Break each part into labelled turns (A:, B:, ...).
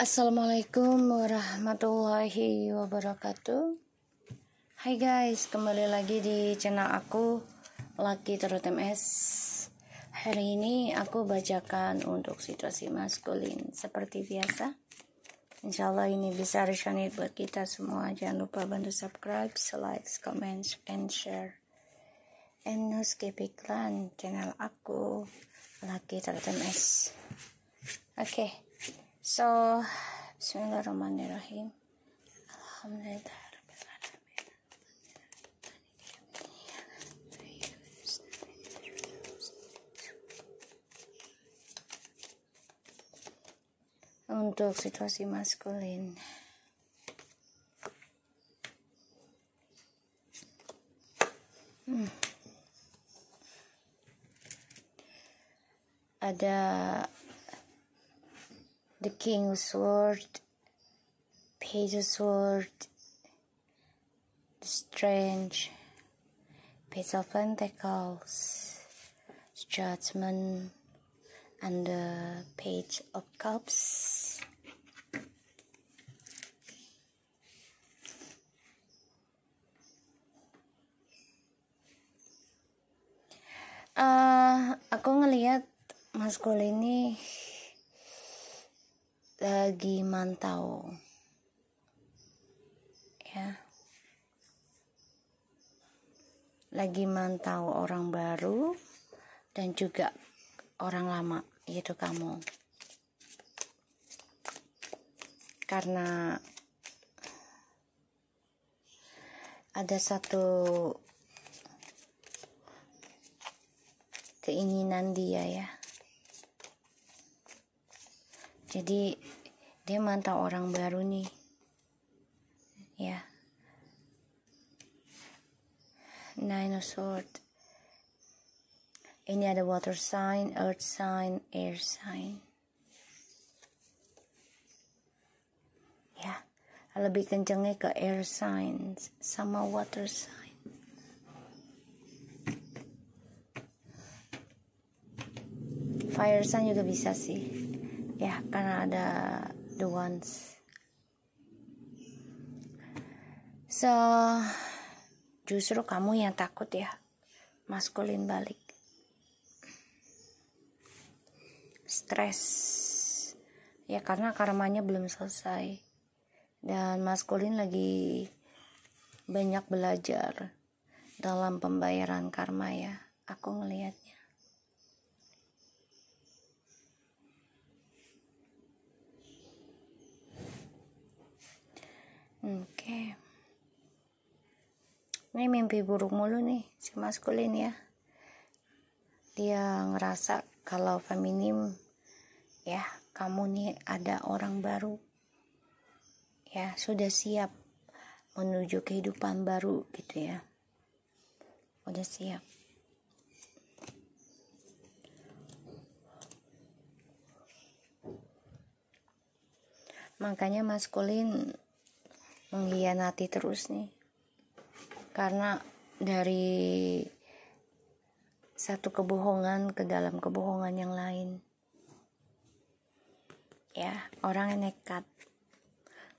A: Assalamualaikum warahmatullahi wabarakatuh. Hai guys, kembali lagi di channel aku Lucky Tarot MS. Hari ini aku bacakan untuk situasi maskulin seperti biasa. Insyaallah ini bisa resonate buat kita semua. Jangan lupa bantu subscribe, like, comment, and share. And no skip iklan channel aku Lucky Tarot MS. Oke. So, bismillahirrahmanirrahim. Alhamdulillah. Untuk situasi maskulin. Ada the King of Swords, Page of Swords, the Strange, Page of Pentacles, Judgment, and the Page of Cups. Aku ngelihat maskulin ini lagi mantau, ya, lagi mantau orang baru dan juga orang lama, yaitu kamu. Karena ada satu keinginan dia, ya. Jadi dia mantau orang baru nih, ya. Nine of Swords. Ini ada water sign, earth sign, air sign. Ya, lebih kencengnya ke air sign sama water sign. Fire sign juga bisa sih. Ya, karena ada the ones. So, justru kamu yang takut, ya, maskulin balik. Stres. Ya, karena karmanya belum selesai. Dan maskulin lagi banyak belajar dalam pembayaran karma, ya. Aku ngelihatnya. Oke. Ini mimpi buruk mulu nih si maskulin, ya. Dia ngerasa kalau feminim, ya, kamu nih ada orang baru. Ya, sudah siap menuju kehidupan baru gitu, ya. Udah siap. Makanya maskulin mengkhianati terus nih. Karena dari satu kebohongan ke dalam kebohongan yang lain. Ya, orang yang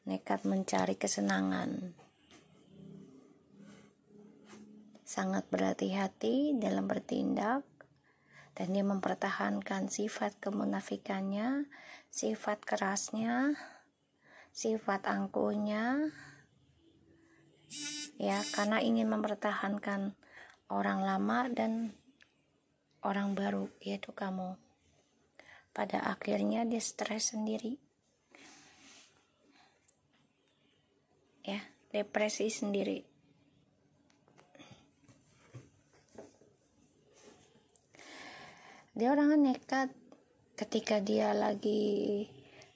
A: nekat mencari kesenangan. Sangat berhati-hati dalam bertindak. Dan dia mempertahankan sifat kemunafikannya, sifat kerasnya, sifat angkuhnya, ya, karena ingin mempertahankan orang lama dan orang baru, yaitu kamu. Pada akhirnya dia stres sendiri, ya, depresi sendiri. Dia orangnya nekat ketika dia lagi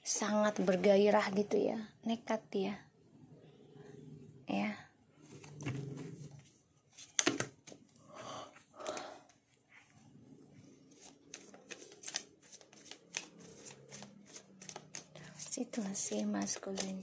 A: sangat bergairah gitu, ya, nekat dia, ya. Situasi maskulin.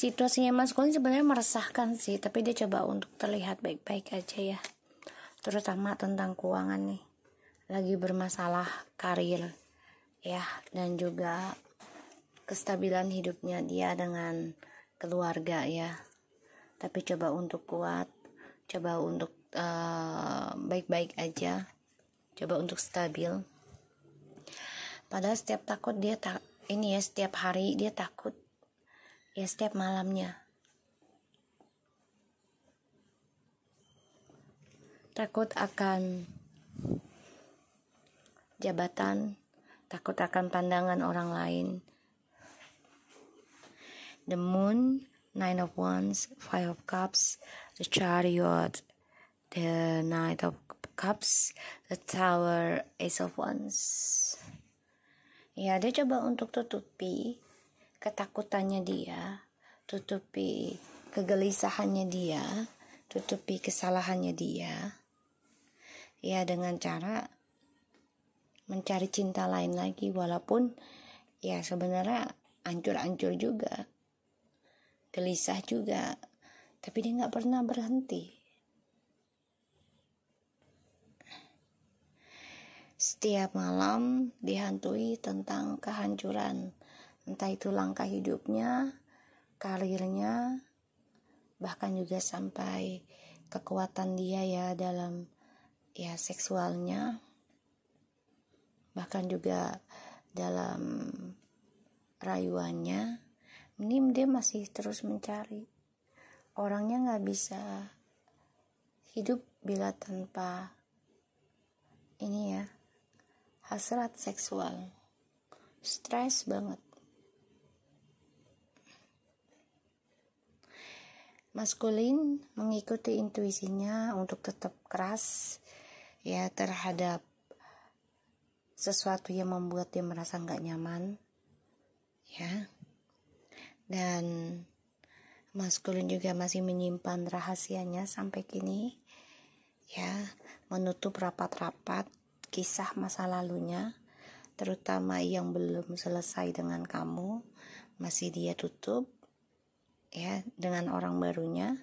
A: Situasinya maskulin sebenarnya meresahkan sih, tapi dia coba untuk terlihat baik-baik aja ya, terutama tentang keuangan nih, lagi bermasalah karir ya, dan juga kestabilan hidupnya dia dengan keluarga ya. Tapi coba untuk kuat, coba untuk baik-baik aja, coba untuk stabil. Padahal setiap takut dia setiap hari dia takut ya, setiap malamnya takut akan jabatan, takut akan pandangan orang lain. The Moon, Nine of Wands, Five of Cups, the Chariot, the Knight of Cups, the Tower, Ace of Wands. Ya, dia coba untuk tutupi ketakutannya dia, tutupi kegelisahannya dia, tutupi kesalahannya dia, ya, dengan cara mencari cinta lain lagi, walaupun ya sebenarnya hancur-hancur juga, gelisah juga, tapi dia nggak pernah berhenti. Setiap malam dihantui tentang kehancuran, entah itu langkah hidupnya, karirnya, bahkan juga sampai kekuatan dia ya dalam ya seksualnya, bahkan juga dalam rayuannya. Ini dia masih terus mencari. Orangnya nggak bisa hidup bila tanpa ini ya, hasrat seksual. Stres banget. Maskulin mengikuti intuisinya untuk tetap keras ya terhadap sesuatu yang membuat dia merasa nggak nyaman ya. Dan maskulin juga masih menyimpan rahasianya sampai kini ya, menutup rapat-rapat kisah masa lalunya, terutama yang belum selesai dengan kamu, masih dia tutup ya dengan orang barunya,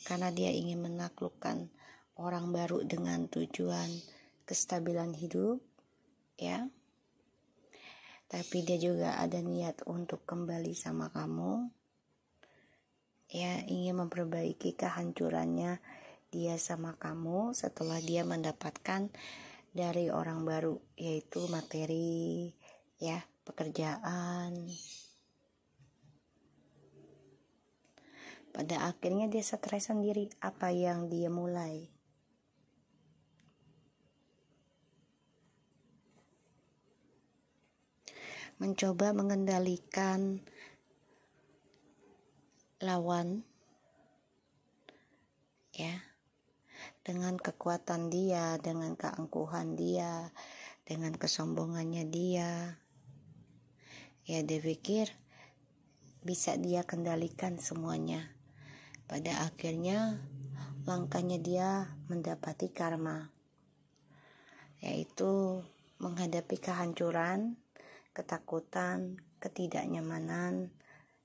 A: karena dia ingin menaklukkan orang baru dengan tujuan kestabilan hidup ya. Tapi dia juga ada niat untuk kembali sama kamu ya, ingin memperbaiki kehancurannya dia sama kamu setelah dia mendapatkan dari orang baru, yaitu materi ya, pekerjaan. Pada akhirnya dia stres sendiri apa yang dia mulai. Mencoba mengendalikan lawan ya, dengan kekuatan dia, dengan keangkuhan dia, dengan kesombongannya dia ya, dia pikir bisa dia kendalikan semuanya. Pada akhirnya langkahnya dia mendapati karma, yaitu menghadapi kehancuran, ketakutan, ketidaknyamanan,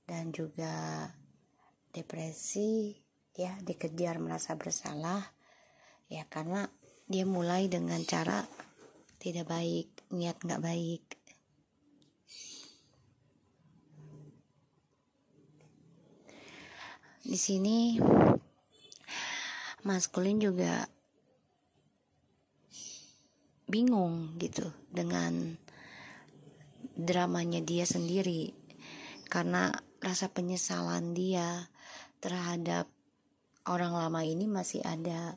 A: dan juga depresi ya, dikejar merasa bersalah ya, karena dia mulai dengan cara tidak baik, niat nggak baik. Di sini maskulin juga bingung gitu dengan dramanya dia sendiri, karena rasa penyesalan dia terhadap orang lama ini masih ada,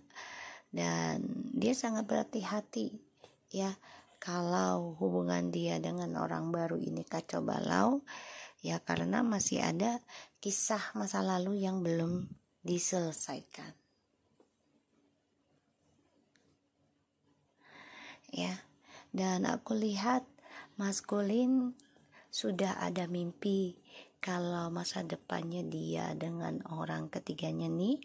A: dan dia sangat berhati-hati ya kalau hubungan dia dengan orang baru ini kacau balau ya, karena masih ada kisah masa lalu yang belum diselesaikan ya. Dan aku lihat maskulin sudah ada mimpi kalau masa depannya dia dengan orang ketiganya nih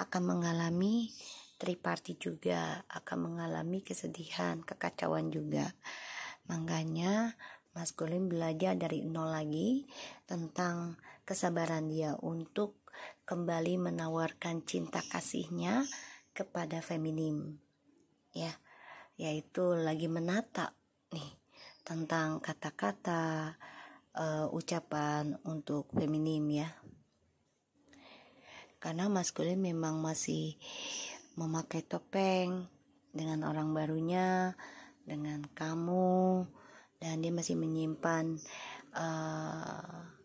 A: akan mengalami triparti juga, akan mengalami kesedihan, kekacauan juga. Makanya maskulin belajar dari nol lagi tentang kesabaran dia untuk kembali menawarkan cinta kasihnya kepada feminim, ya, yaitu lagi menata nih tentang kata-kata, ucapan untuk feminim ya. Karena maskulin memang masih memakai topeng dengan orang barunya, dengan kamu, dan dia masih menyimpan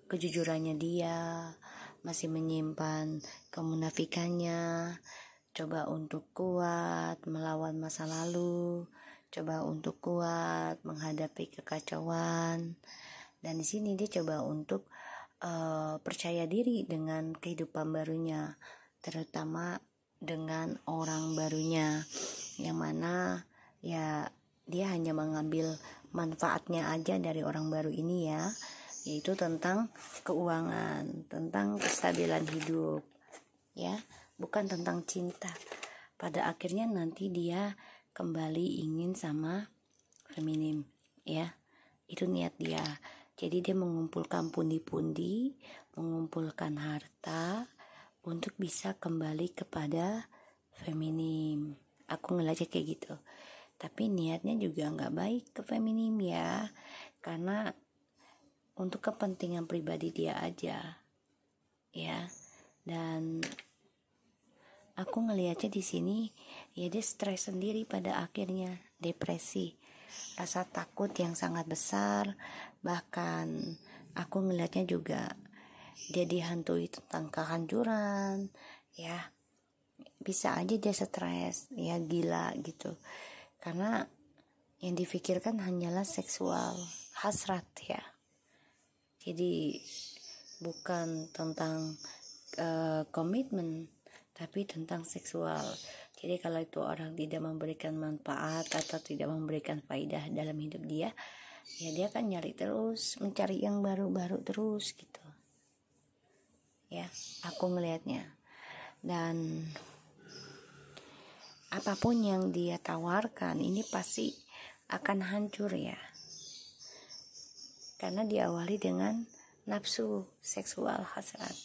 A: kejujurannya dia, masih menyimpan kemunafikannya, coba untuk kuat melawan masa lalu, coba untuk kuat menghadapi kekacauan. Dan di sini dia coba untuk percaya diri dengan kehidupan barunya, terutama dengan orang barunya, yang mana ya dia hanya mengambil manfaatnya aja dari orang baru ini ya, yaitu tentang keuangan, tentang kestabilan hidup ya, bukan tentang cinta. Pada akhirnya nanti dia kembali ingin sama feminim ya, itu niat dia. Jadi dia mengumpulkan pundi-pundi, mengumpulkan harta untuk bisa kembali kepada feminim. Aku ngeliatnya kayak gitu. Tapi niatnya juga nggak baik ke feminim ya, karena untuk kepentingan pribadi dia aja ya. Dan aku ngeliatnya di sini ya, dia stres sendiri, pada akhirnya depresi, rasa takut yang sangat besar. Bahkan aku ngeliatnya juga dia dihantui tentang kehancuran ya, bisa aja dia stres ya, gila gitu, karena yang difikirkan hanyalah seksual, hasrat ya. Jadi bukan tentang komitmen, tapi tentang seksual. Jadi kalau itu orang tidak memberikan manfaat atau tidak memberikan faidah dalam hidup dia, ya dia akan nyari terus, mencari yang baru-baru terus gitu ya, aku ngelihatnya. Dan apapun yang dia tawarkan ini pasti akan hancur ya, karena diawali dengan nafsu seksual, hasrat.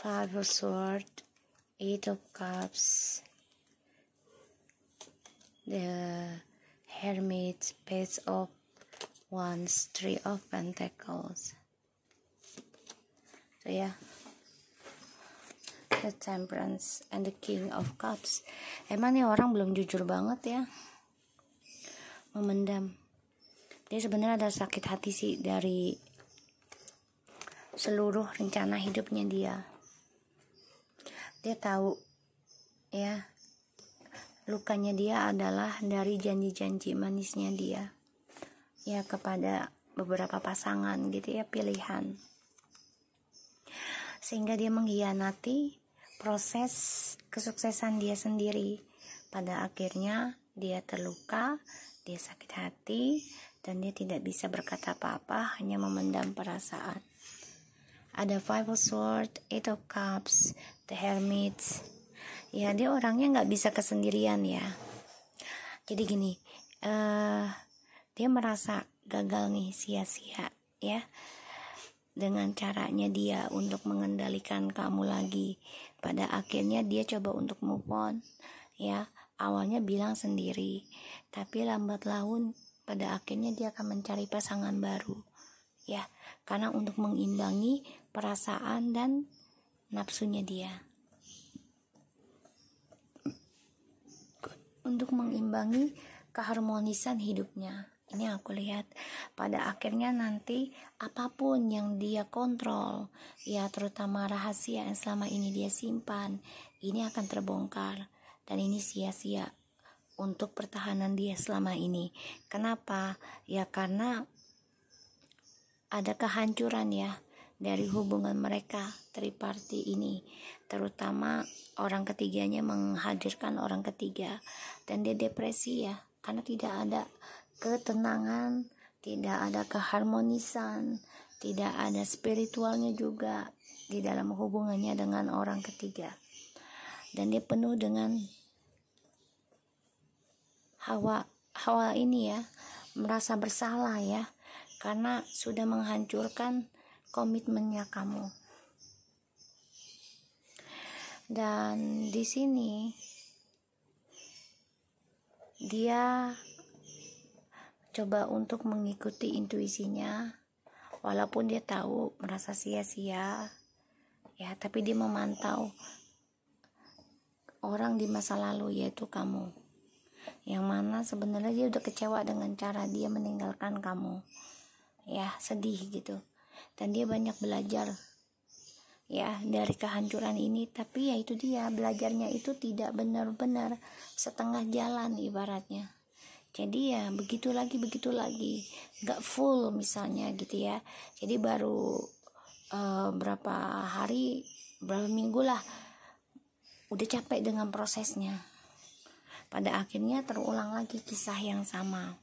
A: Five of Swords, Eight of Cups, the Hermit, Page of Wands, Three of Pentacles. So yeah, the Temperance and the King of Cups. Emang nih orang belum jujur banget ya, memendam. Dia sebenarnya ada sakit hati sih dari seluruh rencana hidupnya dia. Dia tahu ya, lukanya dia adalah dari janji-janji manisnya dia ya kepada beberapa pasangan gitu ya, pilihan, sehingga dia mengkhianati proses kesuksesan dia sendiri. Pada akhirnya dia terluka, dia sakit hati, dan dia tidak bisa berkata apa-apa, hanya memendam perasaan. Ada Five of Swords, Eight of Cups, the Hermit. Ya dia orangnya nggak bisa kesendirian ya. Jadi gini, dia merasa gagal nih, sia-sia ya, dengan caranya dia untuk mengendalikan kamu lagi. Pada akhirnya dia coba untuk move on ya. Awalnya bilang sendiri, tapi lambat laun pada akhirnya dia akan mencari pasangan baru ya, karena untuk mengimbangi perasaan dan nafsunya dia, untuk mengimbangi keharmonisan hidupnya. Ini aku lihat pada akhirnya nanti apapun yang dia kontrol ya, terutama rahasia yang selama ini dia simpan, ini akan terbongkar. Dan ini sia-sia untuk pertahanan dia selama ini. Kenapa? Ya karena ada kehancuran ya dari hubungan mereka triparty ini, terutama orang ketiganya menghadirkan orang ketiga, dan dia depresi ya, karena tidak ada ketenangan, tidak ada keharmonisan, tidak ada spiritualnya juga di dalam hubungannya dengan orang ketiga, dan dia penuh dengan hawa ini ya, merasa bersalah ya, karena sudah menghancurkan komitmennya kamu. Dan di sini dia coba untuk mengikuti intuisinya, walaupun dia tahu merasa sia-sia ya, tapi dia memantau orang di masa lalu, yaitu kamu, yang mana sebenarnya dia udah kecewa dengan cara dia meninggalkan kamu ya, sedih gitu. Dan dia banyak belajar ya dari kehancuran ini, tapi ya itu dia, belajarnya itu tidak benar-benar, setengah jalan ibaratnya. Jadi ya begitu lagi, nggak full misalnya gitu ya. Jadi baru berapa hari, berapa minggu lah, udah capek dengan prosesnya. Pada akhirnya terulang lagi kisah yang sama.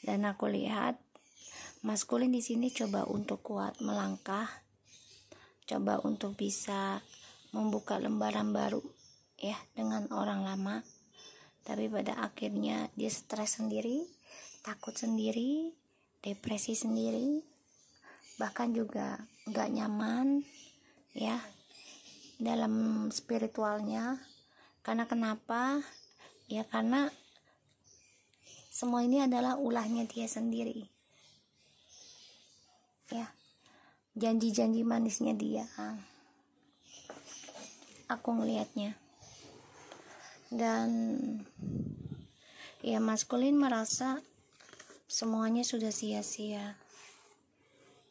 A: Dan aku lihat maskulin di sini coba untuk kuat melangkah, coba untuk bisa membuka lembaran baru ya dengan orang lama, tapi pada akhirnya dia stres sendiri, takut sendiri, depresi sendiri, bahkan juga nggak nyaman ya dalam spiritualnya. Karena kenapa? Ya karena semua ini adalah ulahnya dia sendiri. Ya, janji-janji manisnya dia. Aku ngelihatnya. Dan ya maskulin merasa semuanya sudah sia-sia.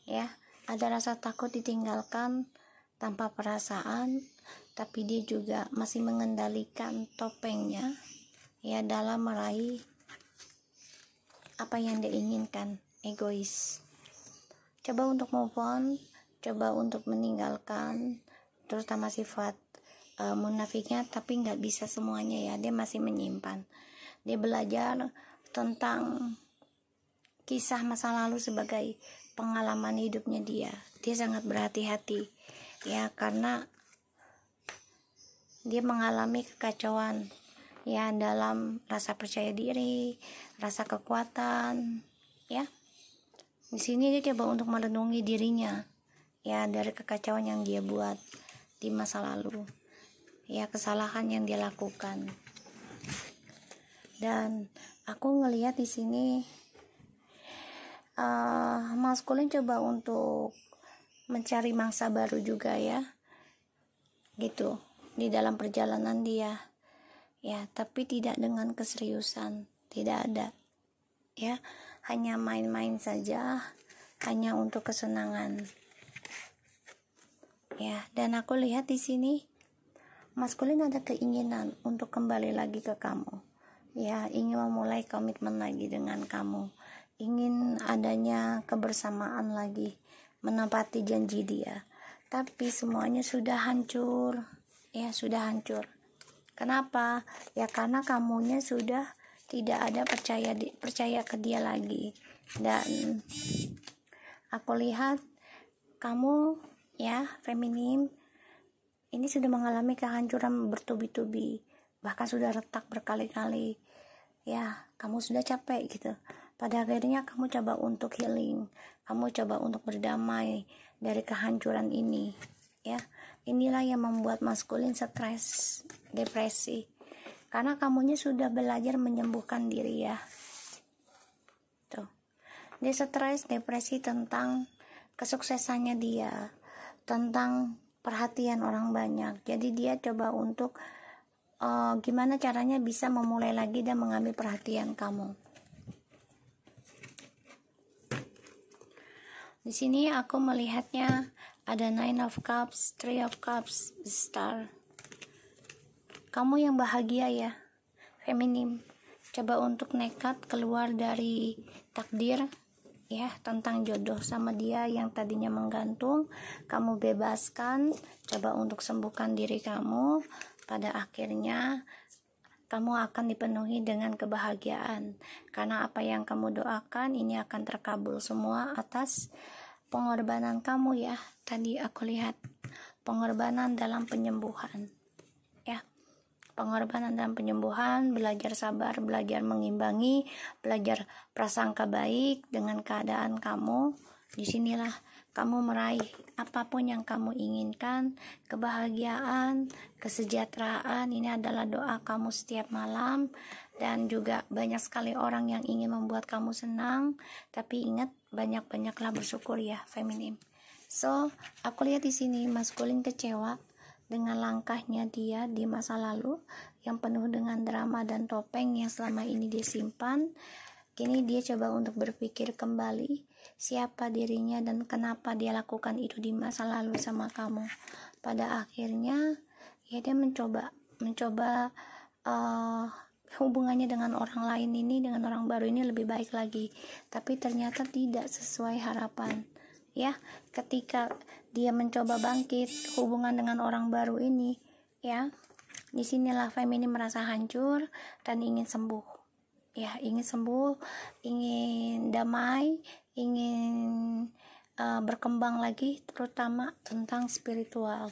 A: Ya, ada rasa takut ditinggalkan tanpa perasaan, tapi dia juga masih mengendalikan topengnya ya dalam meraih apa yang dia inginkan, egois. Coba untuk move on, coba untuk meninggalkan terutama sifat munafiknya, tapi nggak bisa semuanya ya, dia masih menyimpan. Dia belajar tentang kisah masa lalu sebagai pengalaman hidupnya dia sangat berhati-hati ya, karena dia mengalami kekacauan ya dalam rasa percaya diri, rasa kekuatan ya. Di sini dia coba untuk merenungi dirinya ya dari kekacauan yang dia buat di masa lalu ya, kesalahan yang dia lakukan. Dan aku ngelihat di sini maskulin coba untuk mencari mangsa baru juga ya gitu di dalam perjalanan dia ya, tapi tidak dengan keseriusan, tidak ada ya, hanya main-main saja, hanya untuk kesenangan ya. Dan aku lihat di sini maskulin ada keinginan untuk kembali lagi ke kamu ya, ingin memulai komitmen lagi dengan kamu, ingin adanya kebersamaan lagi, menepati janji dia, tapi semuanya sudah hancur ya, sudah hancur. Kenapa? Ya karena kamunya sudah tidak ada percaya ke dia lagi. Dan aku lihat kamu ya feminim ini sudah mengalami kehancuran bertubi-tubi, bahkan sudah retak berkali-kali ya, kamu sudah capek gitu. Pada akhirnya kamu coba untuk healing, kamu coba untuk berdamai dari kehancuran ini ya. Inilah yang membuat maskulin stres, depresi, karena kamunya sudah belajar menyembuhkan diri ya. Tuh, dia stres, depresi tentang kesuksesannya dia, tentang perhatian orang banyak. Jadi dia coba untuk gimana caranya bisa memulai lagi dan mengambil perhatian kamu. Di sini aku melihatnya ada Nine of Cups, Three of Cups, Star. Kamu yang bahagia ya, feminim. Coba untuk nekat keluar dari takdir ya, tentang jodoh sama dia yang tadinya menggantung. Kamu bebaskan, coba untuk sembuhkan diri kamu. Pada akhirnya kamu akan dipenuhi dengan kebahagiaan, karena apa yang kamu doakan ini akan terkabul semua atas pengorbanan kamu ya. Tadi aku lihat pengorbanan dalam penyembuhan ya, pengorbanan dalam penyembuhan, belajar sabar, belajar mengimbangi, belajar prasangka baik dengan keadaan kamu. Disinilah kamu meraih apapun yang kamu inginkan, kebahagiaan, kesejahteraan. Ini adalah doa kamu setiap malam. Dan juga banyak sekali orang yang ingin membuat kamu senang, tapi ingat, banyak-banyaklah bersyukur ya, feminim. So, aku lihat di sini maskulin kecewa dengan langkahnya dia di masa lalu yang penuh dengan drama dan topeng yang selama ini dia simpan. Kini dia coba untuk berpikir kembali siapa dirinya dan kenapa dia lakukan itu di masa lalu sama kamu. Pada akhirnya ya dia mencoba hubungannya dengan orang lain ini, dengan orang baru ini lebih baik lagi, tapi ternyata tidak sesuai harapan ya. Ketika dia mencoba bangkit hubungan dengan orang baru ini ya, disinilah feminim merasa hancur dan ingin sembuh ya, ingin sembuh, ingin damai, ingin berkembang lagi, terutama tentang spiritual.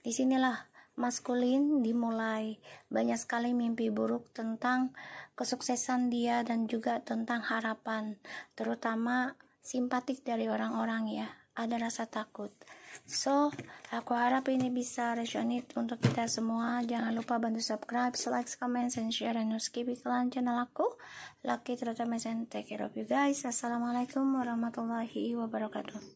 A: Disinilah maskulin dimulai. Banyak sekali mimpi buruk tentang kesuksesan dia dan juga tentang harapan, terutama simpatik dari orang-orang ya, ada rasa takut. So, aku harap ini bisa resonate untuk kita semua. Jangan lupa bantu subscribe, like, comment, and share, and skip iklan channel aku. Lucky terutama, and take care of you guys. Assalamualaikum warahmatullahi wabarakatuh.